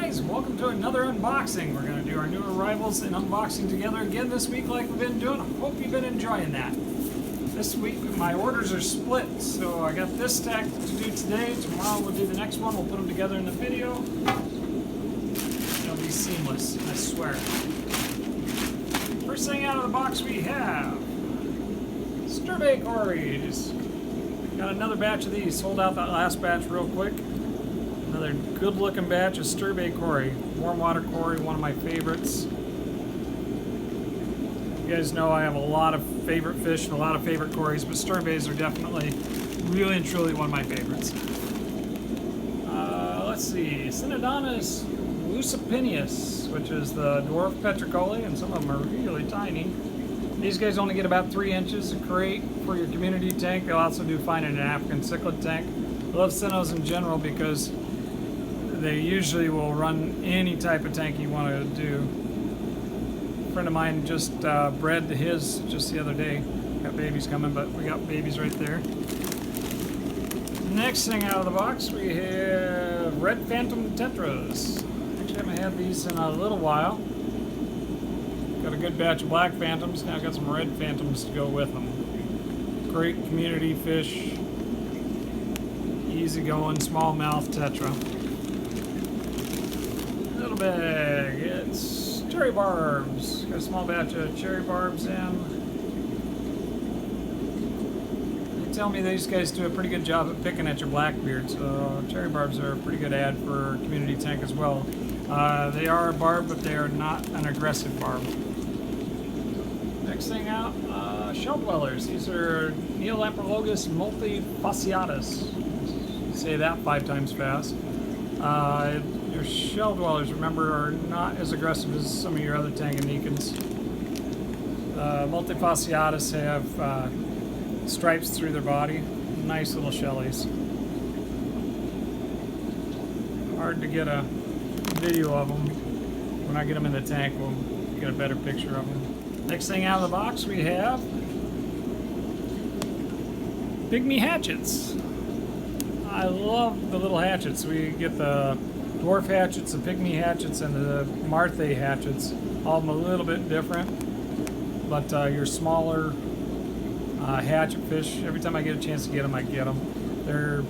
guys, welcome to another unboxing. We're going to do our new arrivals and unboxing together again this week like we've been doing. I hope you've been enjoying that. This week my orders are split, so I got this stack to do today. Tomorrow we'll do the next one. We'll put them together in the video. It'll be seamless, I swear. First thing out of the box we have STERBAI Corys. Got another batch of these. Sold out that last batch real quick. Another good looking batch of STERBAI CORY. Warm water CORY, one of my favorites. You guys know I have a lot of favorite fish and a lot of favorite CORYs, but STERBAIs are definitely really and truly one of my favorites. Let's see, Synodontis lucipinius, which is the dwarf petricoli, and some of them are really tiny. These guys only get about 3 inches a crate for your community tank. They'll also do fine in an African cichlid tank. I love SYNOs in general because they usually will run any type of tank you want to do. A friend of mine just bred his just the other day. Got babies coming, but we got babies right there. Next thing out of the box, we have red phantom tetras. Actually, I haven't had these in a little while. Got a good batch of black phantoms. Now I've got some red phantoms to go with them. Great community fish. Easy going, smallmouth tetra. Little bag, it's cherry barbs. Got a small batch of cherry barbs in. They tell me these guys do a pretty good job at picking at your blackbeard, so cherry barbs are a pretty good ad for a community tank as well. They are a barb, but they are not an aggressive barb. Next thing out, shell dwellers. These are NEOLAMPROLOGUS MULTIFACIATUS. Say that 5 times fast. Your shell dwellers, remember, are not as aggressive as some of your other Tanganicans. Multifasciatus have stripes through their body. Nice little shellies. Hard to get a video of them. When I get them in the tank, we'll get a better picture of them. Next thing out of the box, we have PYGMY hatchets. I love the little hatchets. We get the dwarf hatchets, the PYGMY hatchets, and the Marthe hatchets. All of them a little bit different, but your smaller hatchet fish, every time I get a chance to get them, I get them. They're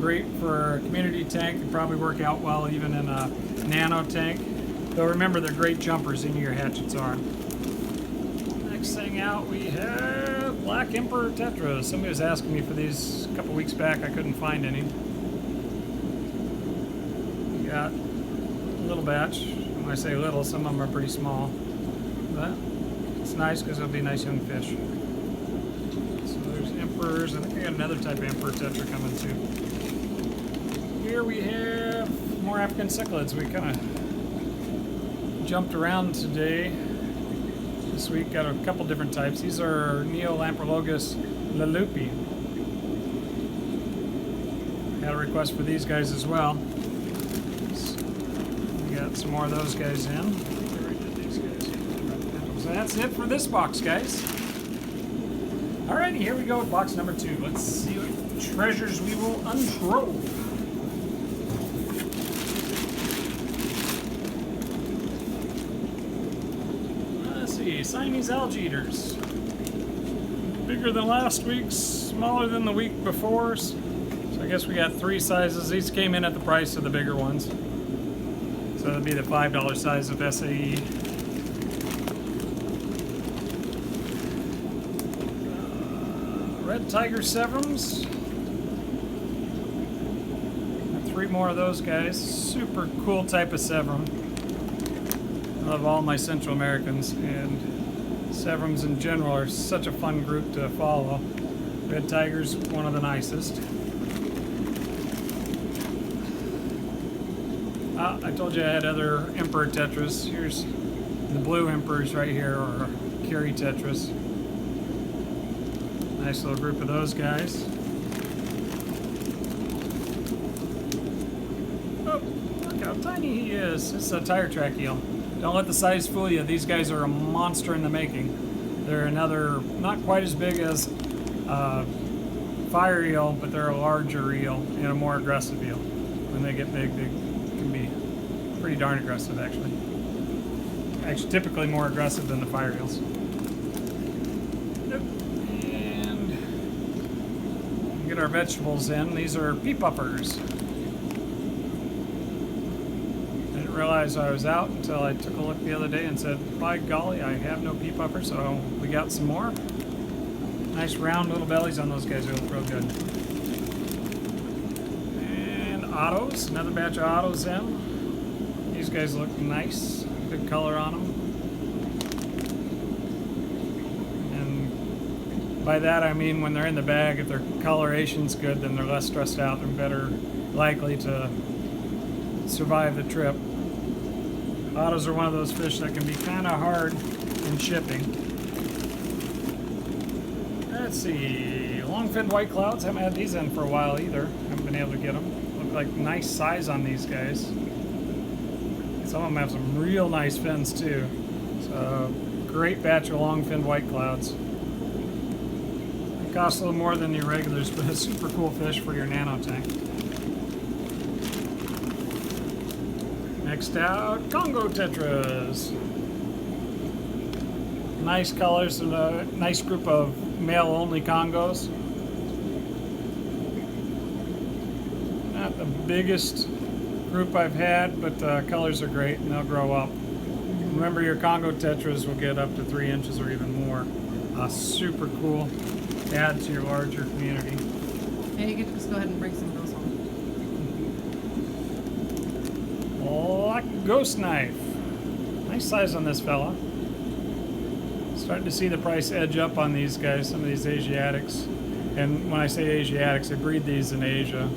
great for a community tank. They probably work out well even in a nano tank. Though remember, they're great jumpers, any of your hatchets are. Next thing out, we have black emperor tetras. Somebody was asking me for these a couple weeks back. I couldn't find any. We got a little batch. When I say little, some of them are pretty small. But it's nice because it'll be nice young fish. So there's emperors. I think we got another type of emperor tetra coming too. Here we have more African cichlids. We kind of jumped around today. This week got a couple different types. These are NEOLAMPROLOGUS LELUPI. Had a request for these guys as well. So we got some more of those guys in. So that's it for this box, guys. Alrighty, here we go with box number 2. Let's see what treasures we will unroll. Siamese algae eaters. Bigger than last week's, smaller than the week before's. So I guess we got 3 sizes. These came in at the price of the bigger ones. So that'd be the $5 size of SAE. Red tiger severums. Got 3 more of those guys. Super cool type of severum. I love all my Central Americans, and severums in general are such a fun group to follow. Red tiger's one of the nicest. I told you I had other emperor tetras. Here's the blue emperors right here, or CORY tetras. Nice little group of those guys. Oh, look how tiny he is. It's a tire track eel. Don't let the size fool you. These guys are a monster in the making. They're another, not quite as big as fire eel, but they're a larger eel and a more aggressive eel. When they get big, they can be pretty darn aggressive, actually. Actually, typically more aggressive than the fire eels. And get our vegetables in. These are pea puffers. Didn't realize I was out until I took a look the other day and said, by golly, I have no pea puffers, so we got some more. Nice round little bellies on those guys. They look real good. And autos, another batch of autos in. These guys look nice. Good color on them. And by that I mean when they're in the bag, if their coloration's good, then they're less stressed out and better likely to survive the trip. Autos are one of those fish that can be kind of hard in shipping. Let's see, longfin white clouds, haven't had these in for a while either. Haven't been able to get them. Look like nice size on these guys. Some of them have some real nice fins too. So, great batch of longfin white clouds. It costs a little more than the irregulars, but a super cool fish for your nano tank. Next out, Congo tetras. Nice colors and a nice group of male-only Congos. Not the biggest group I've had, but colors are great and they'll grow up. Remember, your Congo tetras will get up to 3 inches or even more. Super cool. Add to your larger community. Yeah, you get to just go ahead and bring some of those home. Black ghost knife. Nice size on this fella. Starting to see the price edge up on these guys, some of these Asiatics. And when I say Asiatics, they breed these in Asia.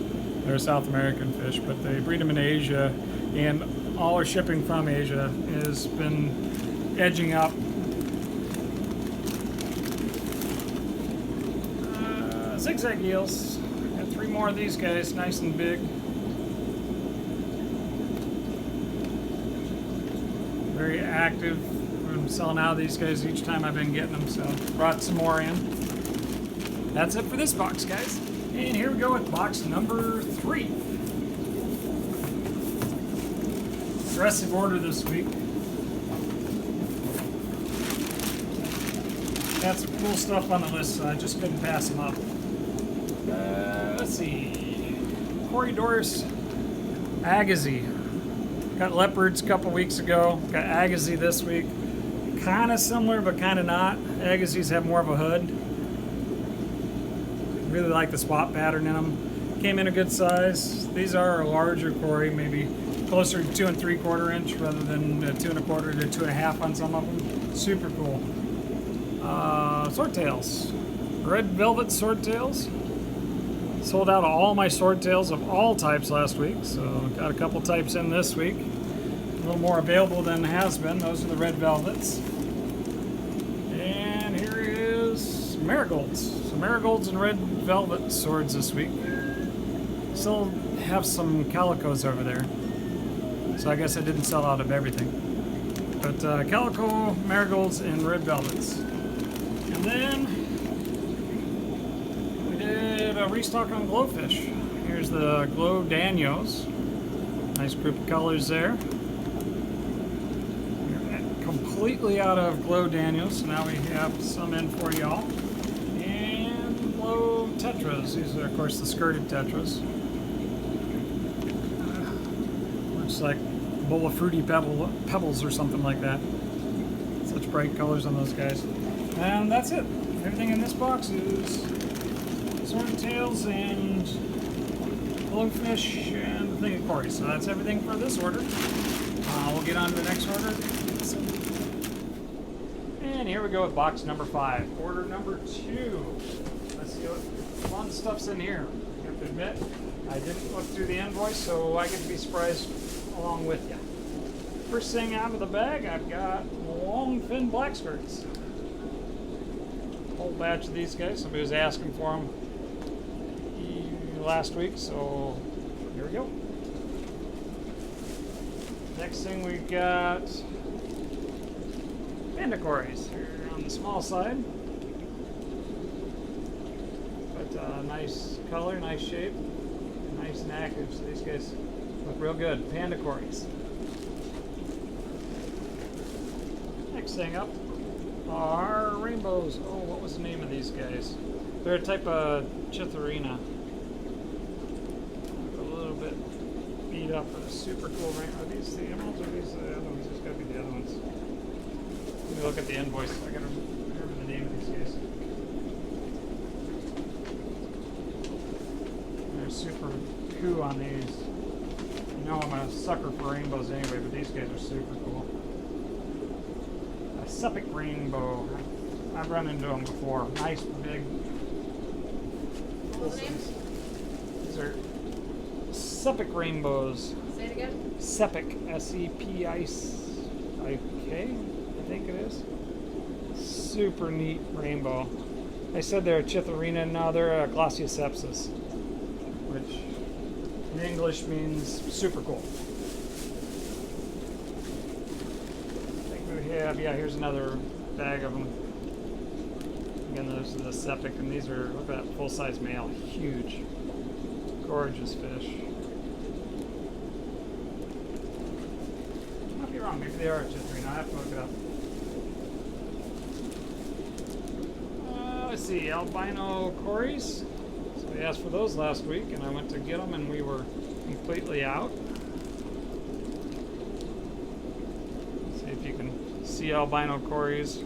They're a South American fish, but they breed them in Asia, and all our shipping from Asia has been edging up. Zigzag eels. Got 3 more of these guys, nice and big. Very active. I'm selling out of these guys each time I've been getting them, so brought some more in. That's it for this box, guys. And here we go with box number 3. Aggressive order this week. Got some cool stuff on the list, so I just couldn't pass them up. Let's see. Corydorus AGASSIZI. Got leopards a couple weeks ago. Got AGASSIZI this week. Kind of similar, but kind of not. AGASSIZIs have more of a hood. Really like the spot pattern in them. Came in a good size. These are a larger Cory, maybe closer to 2 3/4 inch rather than 2 1/4 to 2 1/2 on some of them. Super cool. Swordtails. Red velvet swordtails. Sold out of all my swordtails of all types last week, so got a couple types in this week. A little more available than has been. Those are the red velvets. And here is marigolds. So marigolds and red velvet swords this week. Still have some calicos over there, so I guess I didn't sell out of everything. But calico, marigolds, and red velvets. And then we did a restock on glowfish. Here's the glow Danios. Nice group of colors there. We're completely out of glow Danios, so now we have some in for y'all. And glow TETRAS. These are, of course, the skirted TETRAS. Looks like a bowl of fruity pebbles or something like that. Such bright colors on those guys. And that's it. Everything in this box is SWORDTAILS and GLOSSOLEPIS and the thing of Corys. So that's everything for this order. We'll get on to the next order. And here we go with box number 5. Order number 2. Let's see what fun stuff's in here. I have to admit, I didn't look through the invoice, so I get to be surprised along with you. First thing out of the bag, I've got longfin black skirts. Whole batch of these guys. Somebody was asking for them last week, so here we go. Next thing we got PANDA Corys. Here on the small side, but nice color, nice shape, nice and active. So these guys look real good. PANDA Corys. next thing up are rainbows. Oh, what was the name of these guys? They're a type of chitharina. A little bit beat up, but a super cool rainbow. Are these the emeralds or are these the other ones? There's got to be the other ones. Let me look at the invoice. I gotta remember the name of these guys. They're super cool on these. You know I'm a sucker for rainbows anyway, but these guys are super cool. A SEPIK rainbow. I've run into them before. Nice, big. What was the name? These are SEPIK rainbows. Say it again. SEPIK. S-E-P-I-K, I think it is. Super neat rainbow. I said they're a chitharina, now they're a glossopsis, which in English means super cool. I think we have, yeah, here's another bag of them. Again, those are the SEPIK, and these are, look at that full-size male, huge, gorgeous fish. I might be wrong, maybe they are a chitharina, I have to look it up. Let's see, albino Corys. So we asked for those last week, and I went to get them, and we were completely out. Let's see if you can see albino Corys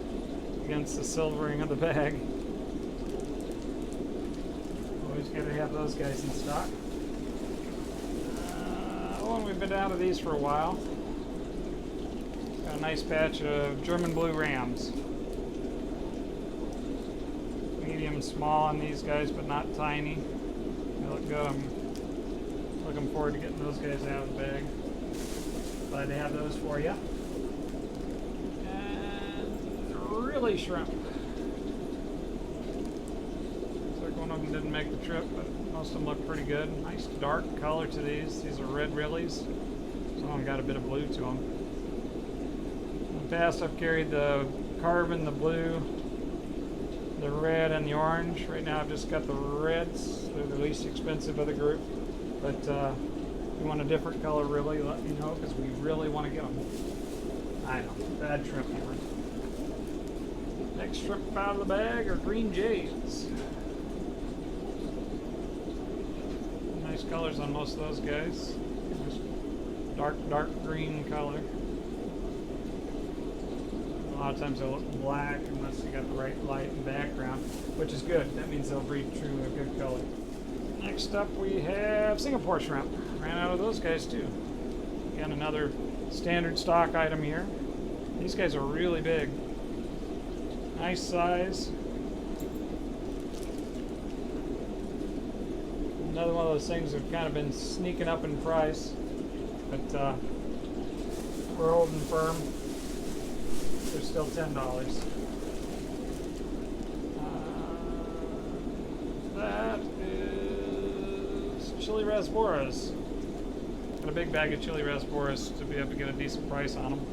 against the silvering of the bag. Always got to have those guys in stock. Oh, and we've been out of these for a while. Got a nice patch of German blue rams. Medium small on these guys, but not tiny. They look good. I'm looking forward to getting those guys out of the bag. Glad to have those for you. And really shrimp. Looks like one of them didn't make the trip, but most of them look pretty good. Nice dark color to these. These are red rillies. Some of them got a bit of blue to them. In the past, I've carried the carbon, the blue, the red and the orange. Right now I've just got the reds. They're the least expensive of the group. But if you want a different color, really let me know, because we really want to get them. I know, bad shrimp here. Next shrimp out of the bag are green jays. Nice colors on most of those guys. Just dark green color. A lot of times they'll look black unless you got the right light and background, which is good. That means they'll breed true a good color. Next up we have Singapore shrimp. Ran out of those guys too. Again, another standard stock item here. These guys are really big. Nice size. Another one of those things that have kind of been sneaking up in price, but we're holding firm. They're still $10. That is chili rasboras. Got a big bag of chili rasboras to be able to get a decent price on them.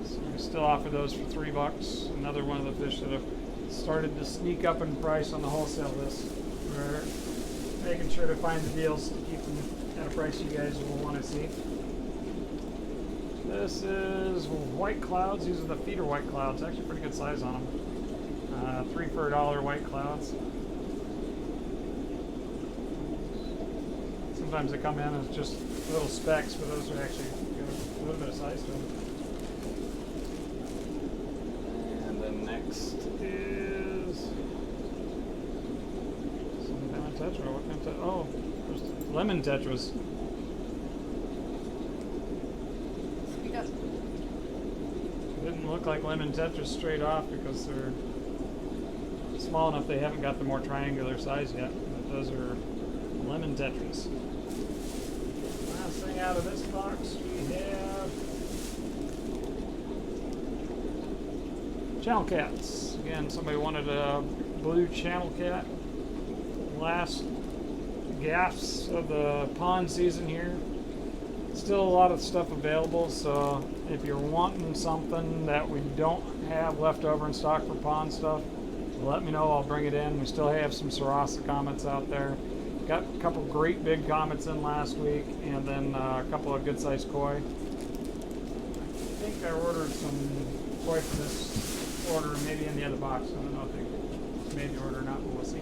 So we still offer those for $3. Another one of the fish that have started to sneak up in price on the wholesale list. We're making sure to find the deals to keep them at a price you guys will want to see. This is white clouds. These are the feeder white clouds. Actually pretty good size on them. 3 for $1 white clouds. Sometimes they come in as just little specks, but those are actually a little bit of size to them. And the next is some kind of tetra. What kind of tetra? Oh, there's lemon tetras. Didn't look like lemon tetras straight off because they're small enough they haven't got the more triangular size yet. But those are lemon tetras. Last thing out of this box we have channel cats. Again, somebody wanted a blue channel cat. Last gaffs of the pond season here. Still a lot of stuff available, so if you're wanting something that we don't have left over in stock for pond stuff, let me know, I'll bring it in. We still have some Sarasa comets out there. Got a couple great big comets in last week, and then a couple of good sized koi. I think I ordered some koi for this order, maybe in the other box. I don't know if they made the order or not, but we'll see.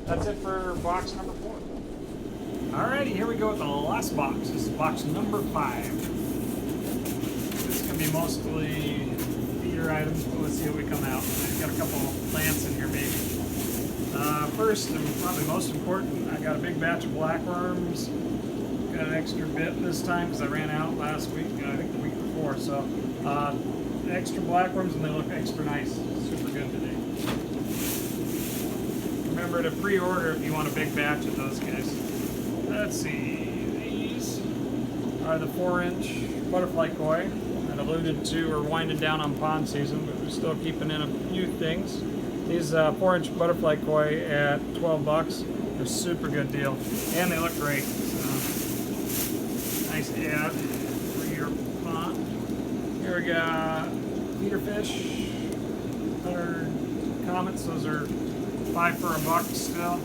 That's it for box number 4. Alrighty, here we go with the last box. This is box number 5. This is going to be mostly feeder items, but let's see what we come out. I've got a couple plants in here maybe. First, and probably most important, I got a big batch of blackworms. Got an extra bit this time because I ran out last week, I think the week before. So, extra blackworms, and they look extra nice. Super good today. Remember to pre-order if you want a big batch of those guys. Let's see, these are the 4-inch butterfly koi that alluded to or winding down on pond season, but we're still keeping in a few things. These 4-inch butterfly koi at 12 bucks. They're a super good deal, and they look great. So, nice add for your pond. Here we got feeder fish, 100 comets. Those are 5 for $1 still.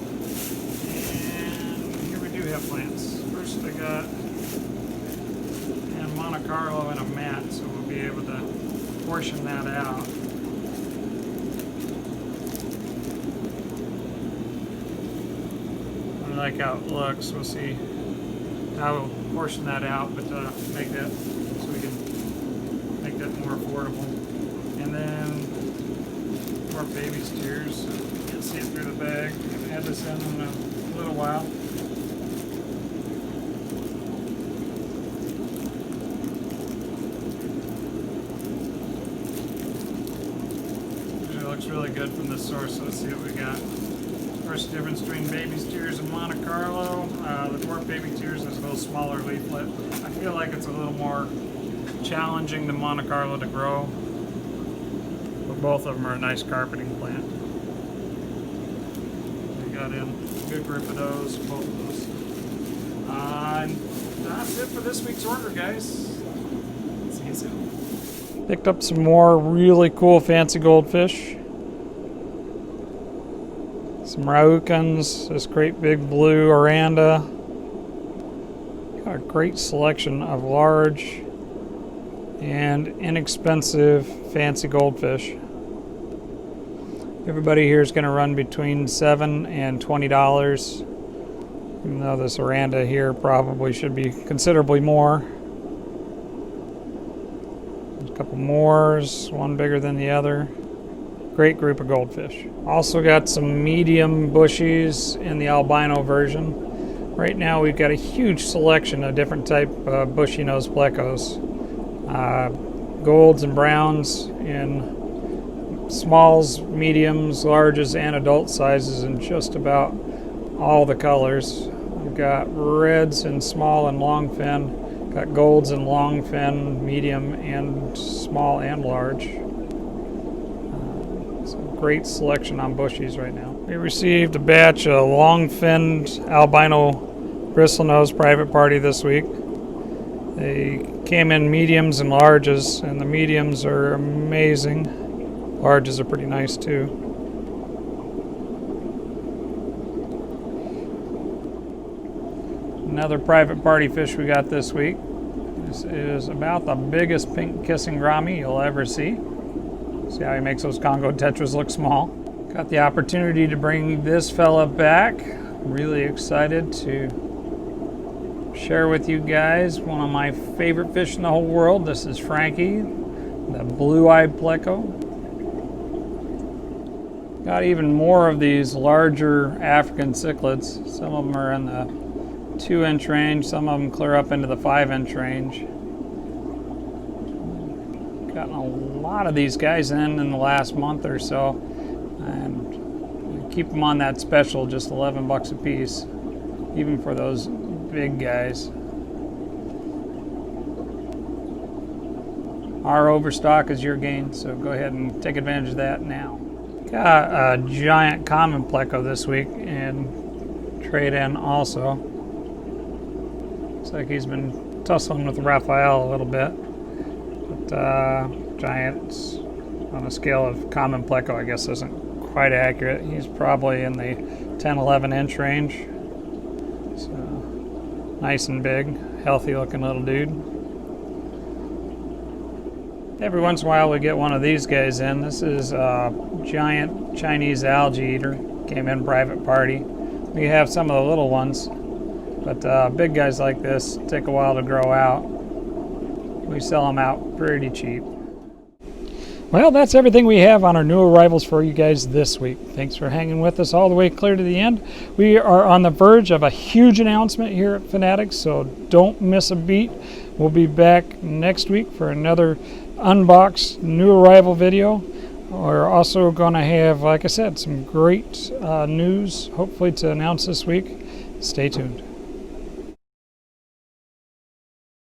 And here we do have plants. First I got Monte Carlo and a mat, so we'll be able to portion that out. I like how it looks. We'll see how we'll portion that out, but make that so we can make that more affordable. And then more baby steers. You can see it through the bag. I'm going to add this in a little while. It looks really good from this source. Let's see what we got. First difference between baby steers and Monte Carlo. The dwarf baby steers has a little smaller leaflet. I feel like it's a little more challenging than Monte Carlo to grow. But both of them are a nice carpeting plant. We got in a good group of those, both of those. And that's it for this week's order, guys. See you soon. Picked up some more really cool fancy goldfish. Some Raukans, this great big blue Oranda. Got a great selection of large and inexpensive fancy goldfish. Everybody here is going to run between $7 and $20, even though this Oranda here probably should be considerably more. There's a couple Moors, one bigger than the other. Great group of goldfish. Also got some medium bushies in the albino version. Right now we've got a huge selection of different type of bushy-nosed plecos. Golds and browns in smalls, mediums, larges, and adult sizes in just about all the colors. We've got reds in small and long fin. Got golds in long fin, medium, and small and large. Great selection on bushies right now. We received a batch of long-finned albino bristlenose private party this week. They came in mediums and larges, and the mediums are amazing. Larges are pretty nice too. Another private party fish we got this week. This is about the biggest pink kissing gourami you'll ever see. See how he makes those Congo tetras look small. Got the opportunity to bring this fella back. Really excited to share with you guys one of my favorite fish in the whole world. This is Frankie, the blue-eyed Pleco. Got even more of these larger African cichlids. Some of them are in the 2-inch range, some of them clear up into the 5-inch range. Gotten a lot of these guys in the last month or so, and keep them on that special, just 11 bucks a piece, even for those big guys. Our overstock is your gain, so go ahead and take advantage of that now. Got a giant common Pleco this week in trade-in also. Looks like he's been tussling with Raphael a little bit. Giants on a scale of common Pleco, I guess, isn't quite accurate. He's probably in the 10-11 inch range. So nice and big, healthy looking little dude. Every once in a while we get one of these guys in. This is a giant Chinese algae eater. Came in private party. We have some of the little ones, but big guys like this take a while to grow out. We sell them out pretty cheap. Well, that's everything we have on our new arrivals for you guys this week. Thanks for hanging with us all the way clear to the end. We are on the verge of a huge announcement here at Finatics, so don't miss a beat. We'll be back next week for another unboxed new arrival video. We're also going to have, like I said, some great news hopefully to announce this week. Stay tuned.